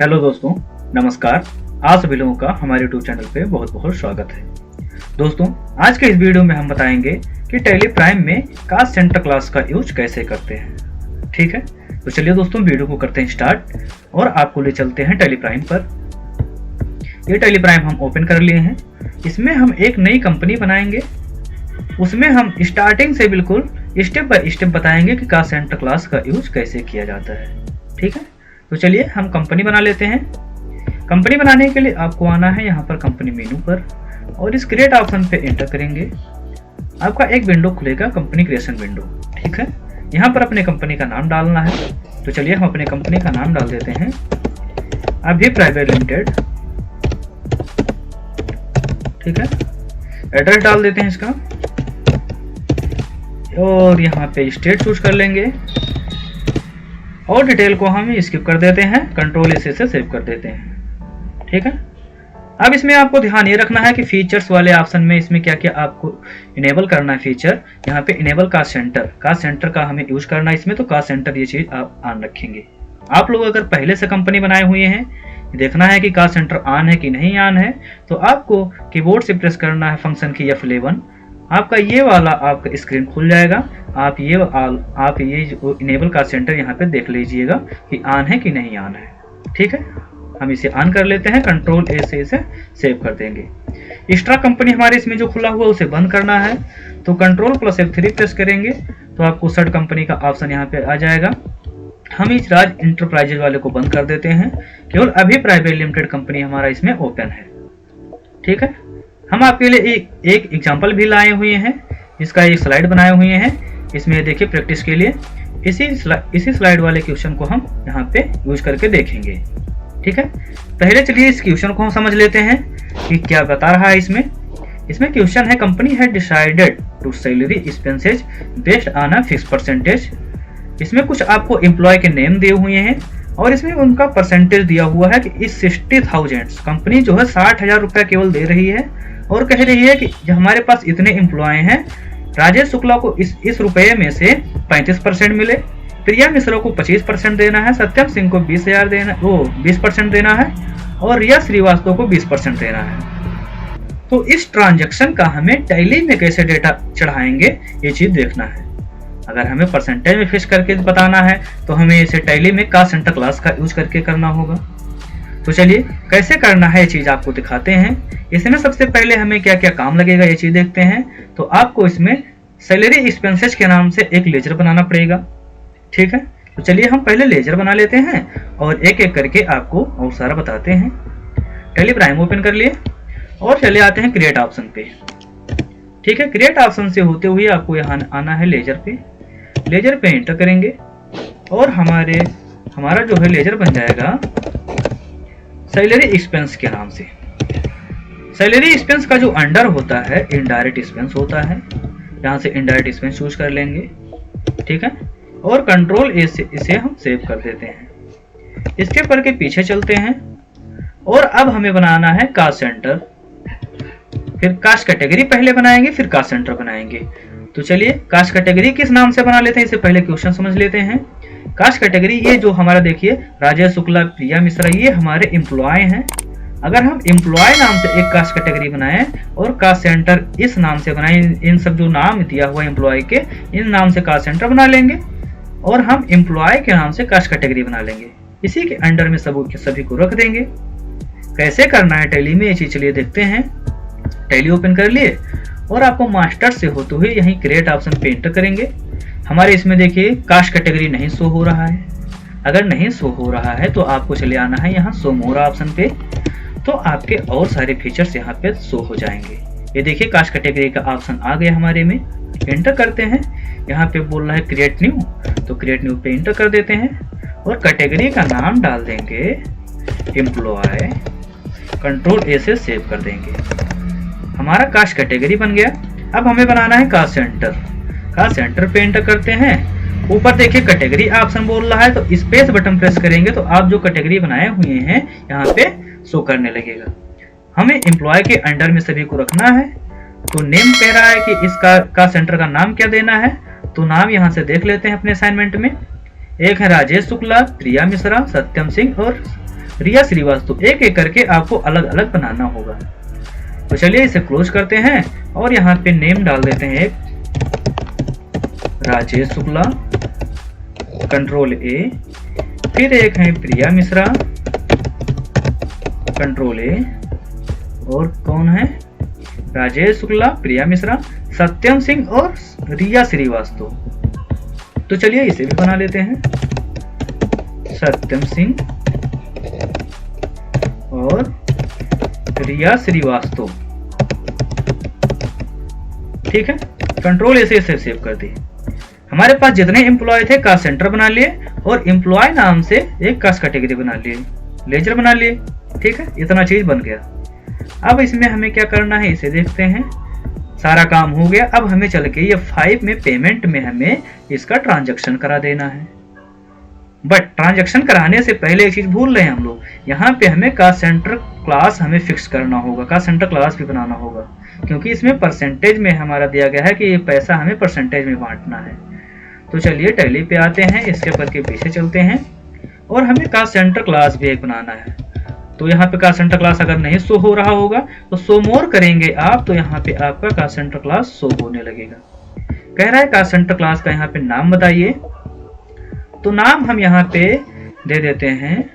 Hello दोस्तों, नमस्कार। आप सभी लोगों का हमारे यूट्यूब चैनल पे बहुत बहुत स्वागत है। दोस्तों, आज के इस वीडियो में हम बताएंगे कि टैली प्राइम में कास्ट सेंटर क्लास का यूज कैसे करते हैं। ठीक है, तो चलिए दोस्तों वीडियो को करते हैं स्टार्ट और आपको ले चलते हैं टैली प्राइम पर। ये टैली प्राइम हम ओपन कर लिए हैं। इसमें हम एक नई कंपनी बनाएंगे। उसमें हम स्टार्टिंग से बिल्कुल स्टेप बाय स्टेप बताएंगे कि कास्ट सेंटर क्लास का यूज कैसे किया जाता है। ठीक है, तो चलिए हम कंपनी बना लेते हैं। कंपनी बनाने के लिए आपको आना है यहाँ पर कंपनी मेनू पर और इस क्रिएट ऑप्शन पे एंटर करेंगे। आपका एक विंडो खुलेगा, कंपनी क्रिएशन विंडो। ठीक है, यहाँ पर अपने कंपनी का नाम डालना है। तो चलिए हम अपने कंपनी का नाम डाल देते हैं अभी प्राइवेट लिमिटेड। ठीक है, एड्रेस डाल देते हैं इसका और यहाँ पे स्टेट चूज कर लेंगे और डिटेल को हम स्किप कर देते हैं, कंट्रोल से सेव कर देते हैं। ठीक है, अब इसमें आपको ध्यान ये रखना है कि फीचर्स वाले ऑप्शन में इसमें क्या क्या आपको इनेबल करना है फीचर। यहाँ पे इनेबल कास्ट सेंटर का हमें यूज करना है इसमें, तो कास्ट सेंटर ये चीज आप ऑन रखेंगे। आप लोग अगर पहले से कंपनी बनाए हुए हैं, देखना है कि कास्ट सेंटर ऑन है कि नहीं ऑन है, तो आपको कीबोर्ड से प्रेस करना है फंक्शन की F11। आपका ये वाला आपका स्क्रीन खुल जाएगा। आप ये जो इनेबल कास्ट सेंटर यहाँ पे देख लीजिएगा कि ऑन है कि नहीं ऑन है। ठीक है, हम इसे ऑन कर लेते हैं, कंट्रोल A से इसे सेव कर देंगे। एक्स्ट्रा कंपनी हमारे इसमें जो खुला हुआ उसे बंद करना है, तो कंट्रोल प्लस F3 प्रेस करेंगे तो आपको सर्ट कंपनी का ऑप्शन यहाँ पे आ जाएगा। हम इस राज इंटरप्राइजेज वाले को बंद कर देते हैं, केवल अभी प्राइवेट लिमिटेड कंपनी हमारा इसमें ओपन है। ठीक है, हम आपके लिए एक एग्जाम्पल भी लाए हुए हैं, इसका एक स्लाइड बनाए हुए हैं। इसमें देखिए प्रैक्टिस के लिए इसी स्लाइड वाले क्वेश्चन को हम यहाँ पे यूज करके देखेंगे। ठीक है, पहले चलिए इस क्वेश्चन को हम समझ लेते हैं कि क्या बता रहा है इसमें क्वेश्चन है, company had decided to salary expenses based on a fix percentage. इसमें कुछ आपको एम्प्लॉय के नेम दिए हुए हैं और इसमें उनका परसेंटेज दिया हुआ है कि इस 60,000 कंपनी जो है 60,000 रुपया केवल दे रही है और कह रही है कि जो हमारे पास इतने एम्प्लॉय हैं, राजेश शुक्ला को इस रुपये में से 35% मिले, प्रिया मिश्रा को 25% देना है, सत्यम सिंह को 20% देना है और रिया श्रीवास्तव को 20% देना है। तो इस ट्रांजैक्शन का हमें टैली में कैसे डेटा चढ़ाएंगे ये चीज देखना है। अगर हमें परसेंटेज में फिक्स करके बताना है तो हमें इसे टैली में कास्ट सेंटर क्लास का यूज करके करना होगा। तो चलिए कैसे करना है ये चीज आपको दिखाते हैं। इसमें सबसे पहले हमें क्या क्या काम लगेगा ये चीज देखते हैं। तो आपको इसमें सैलरी एक्सपेंसेस के नाम से एक लेजर बनाना पड़ेगा। ठीक है, तो चलिए हम पहले लेजर बना लेते हैं और एक एक करके आपको और सारा बताते हैं। टैली प्राइम ओपन कर लिए और चले आते हैं क्रिएट ऑप्शन पे। ठीक है, क्रिएट ऑप्शन से होते हुए आपको यहाँ आना है लेजर पे एंटर करेंगे और हमारा जो है लेजर बन जाएगा सैलरी एक्सपेंस के नाम से। सैलरी एक्सपेंस का जो अंडर होता है इनडायरेक्ट एक्सपेंस होता है, यहाँ से इनडायरेक्ट एक्सपेंस चूज कर लेंगे। ठीक है, और कंट्रोल A से इसे हम सेव कर देते हैं। इसके पर के पीछे चलते हैं और अब हमें बनाना है कास्ट सेंटर, फिर कास्ट कैटेगरी पहले बनाएंगे, फिर कास्ट सेंटर बनाएंगे। तो चलिए कास्ट कैटेगरी किस नाम से बना लेते हैं, इससे पहले क्वेश्चन समझ लेते हैं। कास्ट कैटेगरी ये जो हमारा देखिए राजेश शुक्ला, प्रिया मिश्रा, ये हमारे एम्प्लॉय हैं। अगर हम एम्प्लॉय नाम से एक कास्ट कैटेगरी बनाएं और कास्ट सेंटर इस नाम से बनाएं, इन सब जो नाम दिया हुआ एम्प्लॉय के इन नाम से कास्ट सेंटर बना लेंगे और हम एम्प्लॉय के नाम से कास्ट कैटेगरी बना लेंगे। इसी के अंडर में सभी को रख देंगे। कैसे करना है टैली में ये चीज चलिए देखते हैं। टैली ओपन कर लिए और आपको मास्टर से होते हुए यहीं क्रिएट ऑप्शन पे एंटर करेंगे। हमारे इसमें देखिए कास्ट कैटेगरी नहीं शो हो रहा है। अगर नहीं शो हो रहा है तो आपको चले आना है यहाँ शो मोर ऑप्शन पे, तो आपके और सारे फीचर्स यहाँ पे शो हो जाएंगे। ये देखिए कास्ट कैटेगरी का ऑप्शन आ गया हमारे में। एंटर करते हैं, यहाँ पे बोल रहा है क्रिएट न्यू, तो क्रिएट न्यू पे एंटर कर देते हैं और कैटेगरी का नाम डाल देंगे एम्प्लॉय, कंट्रोल A से सेव कर देंगे। हमारा कास्ट कैटेगरी बन गया। अब हमें बनाना है कास्ट सेंटर पे एंटर करते हैं। ऊपर देखिए कैटेगरी ऑप्शन बोल रहा है, तो स्पेस बटन प्रेस करेंगे तो आप जो कैटेगरी बनाए हुए हैं यहाँ पे शो करने लगेगा। हमें एम्प्लॉय के अंडर में सभी को रखना है। तो नेम कह रहा है कि इसका कास्ट सेंटर का नाम क्या देना है, तो नाम यहाँ से देख लेते हैं अपने असाइनमेंट में। एक है राजेश शुक्ला, प्रिया मिश्रा, सत्यम सिंह और रिया श्रीवास्तव, एक एक करके आपको अलग अलग बनाना होगा। तो चलिए इसे क्लोज करते हैं और यहाँ पे नेम डाल देते हैं एक राजेश शुक्ला, कंट्रोल ए, फिर एक है प्रिया मिश्रा, कंट्रोल ए, और कौन है, राजेश शुक्ला, प्रिया मिश्रा, सत्यम सिंह और रिया श्रीवास्तव। तो चलिए इसे भी बना लेते हैं, सत्यम सिंह और रिया श्रीवास्तव। ठीक है, कंट्रोल ए से इसे सेव कर दी। हमारे पास जितने एम्प्लॉय थे कास्ट सेंटर बना लिए और एम्प्लॉय नाम से एक कास्ट कैटेगरी बना लिए, लेजर बना लिए। ठीक है, इतना चीज बन गया। अब इसमें हमें क्या करना है इसे देखते हैं। सारा काम हो गया। अब हमें चल के ये 5 में पेमेंट में हमें इसका ट्रांजैक्शन करा देना है। बट ट्रांजैक्शन कराने से पहले एक चीज भूल रहे हैं हम लोग, यहाँ पे हमें कास्ट सेंटर क्लास हमें फिक्स करना होगा, कास्ट सेंटर क्लास भी बनाना होगा, क्योंकि इसमें परसेंटेज में हमारा दिया गया है कि ये पैसा हमें परसेंटेज में बांटना है। तो चलिए टैली पे आते हैं, इसके पर के पीछे चलते हैं और हमें कास्ट सेंटर क्लास भी एक बनाना है। तो यहाँ पे कास्ट सेंटर क्लास अगर नहीं शो हो रहा होगा तो शो मोर करेंगे आप, तो यहाँ पे आपका कास्ट सेंटर क्लास शो होने लगेगा। कह रहा है कास्ट सेंटर क्लास का यहाँ पे नाम बताइए, तो नाम हम यहाँ पे दे देते हैं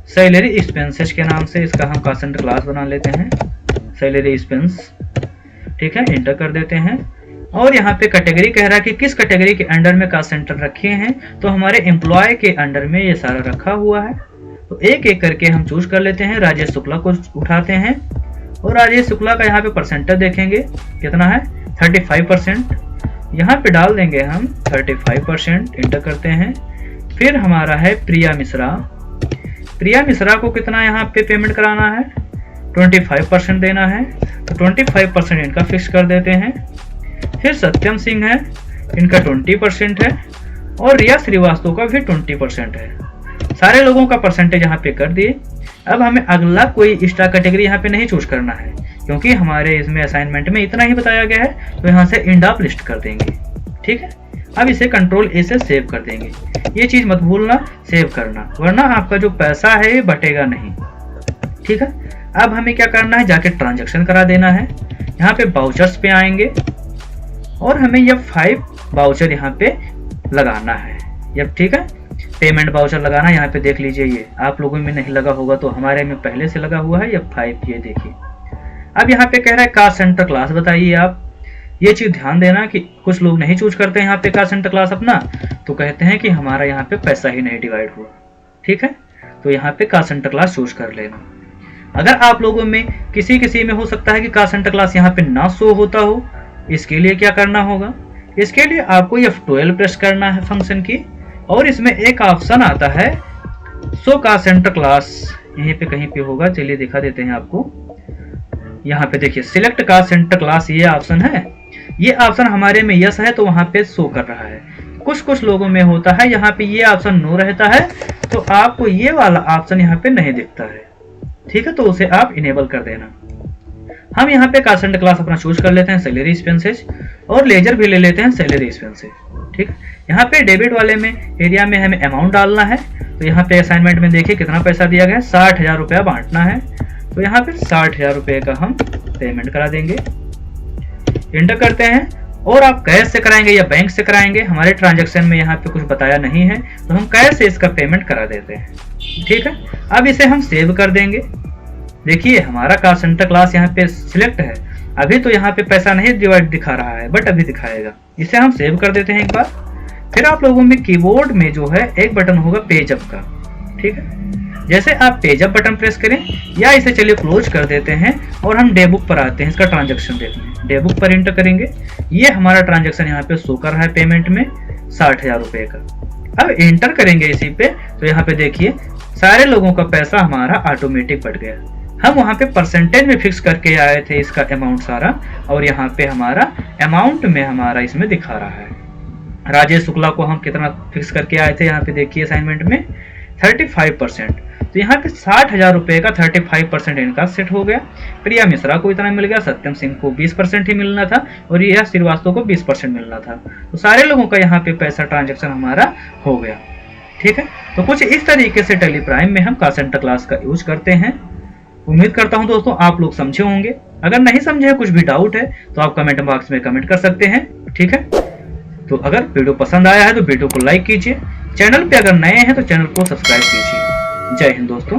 सैलरी एक्सपेंसेस के नाम से। इसका हम कास्ट सेंटर क्लास बना लेते हैं, सैलरी एक्सपेंस। ठीक है, एंटर कर देते हैं और यहाँ पे कैटेगरी कह रहा है कि किस कैटेगरी के अंडर में कास्ट सेंटर रखे हैं, तो हमारे एम्प्लॉय के अंडर में ये सारा रखा हुआ है। तो एक एक करके हम चूज कर लेते हैं। राजेश शुक्ला को उठाते हैं और राजेश शुक्ला का यहाँ पे परसेंटेज देखेंगे कितना है, 35%। यहाँ पे डाल देंगे हम 35%, एंटर करते हैं। फिर हमारा है प्रिया मिश्रा, प्रिया मिश्रा को कितना यहाँ पे पेमेंट कराना है, 25% देना है, तो 25% इनका फिक्स कर देते हैं। फिर सत्यम सिंह है, इनका 20% है और रिया श्रीवास्तव का भी 20% है। सारे लोगों का परसेंटेज यहाँ पे कर दिए। अब हमें अगला कोई एक्स्ट्रा कैटेगरी यहाँ पे नहीं चूज करना है, क्योंकि हमारे इसमें असाइनमेंट में इतना ही बताया गया है, तो यहाँ से एंड ऑफ लिस्ट कर देंगे। ठीक है, अब इसे कंट्रोल ए से सेव कर देंगे। ये चीज मत भूलना सेव करना, वरना आपका जो पैसा है ये बटेगा नहीं। ठीक है, अब हमें क्या करना है, जाके ट्रांजैक्शन करा देना है। यहाँ पे बाउचर्स पे आएंगे और हमें ये 5 बाउचर यहाँ पे लगाना है। जब ठीक है, पेमेंट बाउचर लगाना, यहाँ पे देख लीजिए, ये आप लोगों में नहीं लगा होगा तो हमारे में पहले से लगा हुआ है, ये 5, ये देखिए। अब यहाँ पे कह रहा है कास्ट सेंटर क्लास बताइए आप। ये चीज ध्यान देना कि कुछ लोग नहीं चूज करते हैं यहाँ पे कास्ट सेंटर क्लास अपना, तो कहते हैं कि हमारा यहाँ पे पैसा ही नहीं डिवाइड हुआ। ठीक है, तो यहाँ पे कास्ट सेंटर क्लास चूज कर लेना। अगर आप लोगों में किसी में हो सकता है कि कास्ट सेंटर क्लास यहाँ पे ना शो होता हो, इसके लिए क्या करना होगा, इसके लिए आपको F12 प्रेस करना है फंक्शन की, और इसमें एक ऑप्शन आता है शो कास्ट सेंटर क्लास, यहीं पे कहीं पे होगा, चलिए दिखा देते हैं आपको। यहाँ पे देखिए सिलेक्ट कास्ट सेंटर क्लास, ये ऑप्शन है। ये ऑप्शन हमारे में यस है तो वहां पे शो कर रहा है। कुछ लोगों में होता है यहाँ पे ये ऑप्शन नो रहता है, तो आपको ये वाला ऑप्शन यहाँ पे नहीं दिखता है। ठीक है, तो उसे आप इनेबल कर देना। हम यहाँ पे कास्ट सेंटर क्लास अपना चूज कर लेते हैं सैलरी एक्सपेंसेस, और लेजर भी ले लेते हैं सैलरी एक्सपेंसेस। ठीक, यहाँ पे डेबिट वाले में एरिया में हमें अमाउंट डालना है। तो यहाँ पे असाइनमेंट में देखिए कितना पैसा दिया गया है, 60,000 रुपया बांटना है। तो यहाँ पे 60,000 रुपये का हम पेमेंट करा देंगे, एंटर करते हैं। और आप कैश से कराएंगे या बैंक से कराएंगे, हमारे ट्रांजैक्शन में यहाँ पे कुछ बताया नहीं है, तो हम कैश से इसका पेमेंट करा देते हैं। ठीक है, अब इसे हम सेव कर देंगे। देखिए हमारा कास्ट सेंटर क्लास यहाँ पे सिलेक्ट है। अभी तो यहाँ पे पैसा नहीं डिवाइड दिखा रहा है, बट अभी दिखाएगा। इसे हम सेव कर देते हैं एक बार। फिर आप लोगों में कीबोर्ड में जो है एक बटन होगा पेज अप का। ठीक है, जैसे आप पेज अप बटन प्रेस करें, या इसे चलिए क्लोज कर देते हैं और हम डे बुक पर आते हैं, इसका ट्रांजैक्शन देखते हैं। डे बुक पर एंटर करेंगे, ये हमारा ट्रांजैक्शन यहाँ पे शो कर रहा है पेमेंट में 60,000 रुपये का। अब एंटर करेंगे इसी पे, तो यहाँ पे देखिए सारे लोगों का पैसा हमारा ऑटोमेटिक बढ़ गया। हम वहां पे परसेंटेज में फिक्स करके आए थे इसका अमाउंट सारा, और यहाँ पे हमारा अमाउंट में हमारा इसमें दिखा रहा है। राजेश शुक्ला को हम कितना फिक्स करके आए थे, यहाँ पे देखिए असाइनमेंट में 35%। तो यहाँ पे 60,000 रुपये का 35% इनका सेट हो गया। प्रिया मिश्रा को इतना मिल गया, सत्यम सिंह को 20% ही मिलना था, और रिया श्रीवास्तव को 20% मिलना था। तो सारे लोगों का यहाँ पे पैसा ट्रांजेक्शन हमारा हो गया। ठीक है, तो कुछ इस तरीके से टैली प्राइम में हम कॉस्ट सेंटर क्लास का यूज करते हैं। उम्मीद करता हूं दोस्तों आप लोग समझे होंगे। अगर नहीं समझे, कुछ भी डाउट है तो आप कमेंट बॉक्स में कमेंट कर सकते हैं। ठीक है, तो अगर वीडियो पसंद आया है तो वीडियो को लाइक कीजिए, चैनल पे अगर नए हैं तो चैनल को सब्सक्राइब कीजिए। जय हिंद दोस्तों।